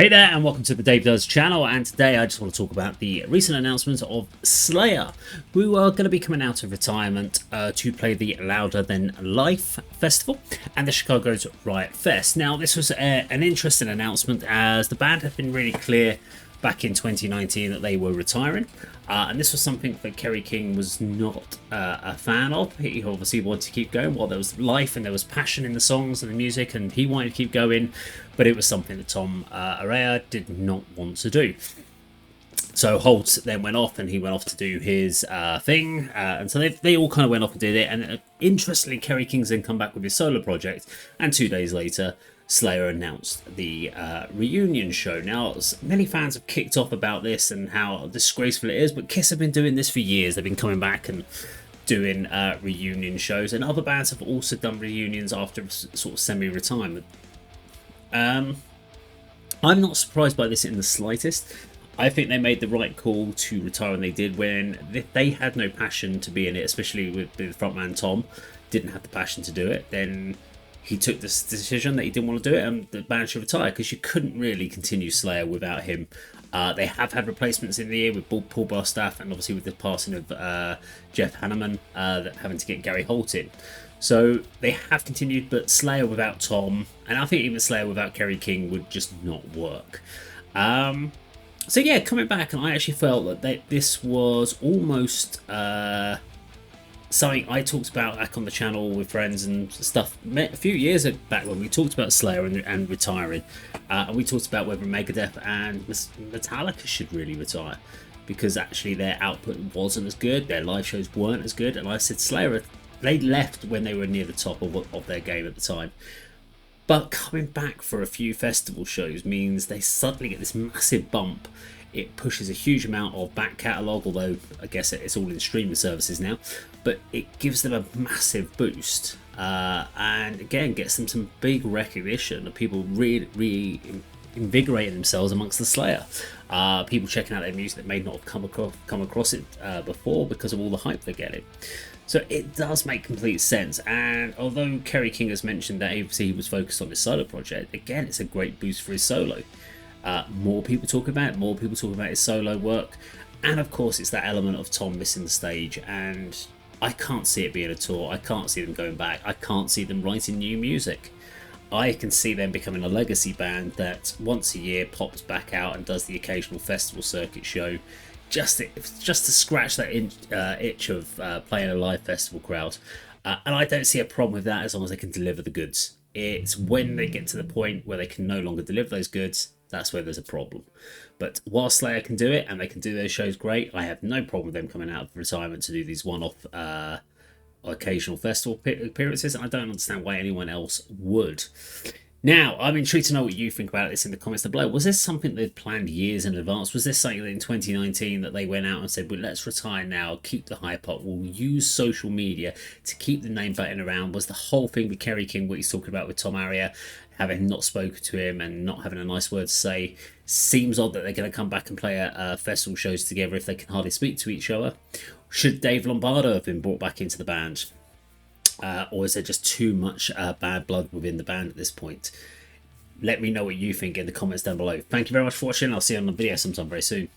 Hey there and welcome to the Dave Does channel, and today I just want to talk about the recent announcement of Slayer, who are going to be coming out of retirement to play the Louder Than Life festival and the Chicago's Riot Fest. Now this was an interesting announcement, as the band had been really clear back in 2019 that they were retiring, and this was something that Kerry King was not a fan of. He obviously wanted to keep going while there was life and there was passion in the songs and the music, and he wanted to keep going, but it was something that Tom Araya did not want to do. So Holt then went off, and he went off to do his thing, and so they all kind of went off and did it. And interestingly, Kerry King's then come back with his solo project, and 2 days later Slayer announced the reunion show. Now, many fans have kicked off about this and how disgraceful it is, but Kiss have been doing this for years. They've been coming back and doing reunion shows, and other bands have also done reunions after sort of semi-retirement. I'm not surprised by this in the slightest. I think they made the right call to retire when they did, when they had no passion to be in it, especially with the frontman Tom didn't have the passion to do it. Then he took this decision that he didn't want to do it, and the band should retire, because you couldn't really continue Slayer without him. They have had replacements in the year with Paul Bostaph, and obviously with the passing of Jeff Hanneman, having to get Gary Holt in. So they have continued, but Slayer without Tom, and I think even Slayer without Kerry King, would just not work. So yeah, coming back, and I actually felt that this was almost something I talked about back on the channel with friends and stuff a few years back, when we talked about Slayer and retiring, and we talked about whether Megadeth and Metallica should really retire, because actually their output wasn't as good, their live shows weren't as good, and I said Slayer, they left when they were near the top of their game at the time. But coming back for a few festival shows means they suddenly get this massive bump. It pushes a huge amount of back catalogue, although I guess it's all in streaming services now, but it gives them a massive boost, and again gets them some big recognition of people really invigorating themselves amongst the Slayer. People checking out their music that may not have come across it before, because of all the hype they're getting. So it does make complete sense, and although Kerry King has mentioned that obviously he was focused on his solo project, again it's a great boost for his solo. More people talk about it, more people talk about his solo work, and of course it's that element of Tom missing the stage, and I can't see it being a tour. I can't see them going back. I can't see them writing new music. I can see them becoming a legacy band that once a year pops back out and does the occasional festival circuit show, just to scratch that itch of playing a live festival crowd. And I don't see a problem with that, as long as they can deliver the goods. It's when they get to the point where they can no longer deliver those goods, that's where there's a problem. But while Slayer can do it, and they can do those shows great, I have no problem with them coming out of retirement to do these one-off occasional festival appearances, and I don't understand why anyone else would. Now, I'm intrigued to know what you think about this in the comments below. Was this something they'd planned years in advance? Was this something that in 2019 that they went out and said, well, let's retire now, keep the hype up, we'll use social media to keep the name batting around? Was the whole thing with Kerry King, what he's talking about with Tom Araya, having not spoken to him and not having a nice word to say? Seems odd that they're going to come back and play festival shows together if they can hardly speak to each other. Should Dave Lombardo have been brought back into the band? Or is there just too much bad blood within the band at this point? Let me know what you think in the comments down below. Thank you very much for watching. I'll see you on the video sometime very soon.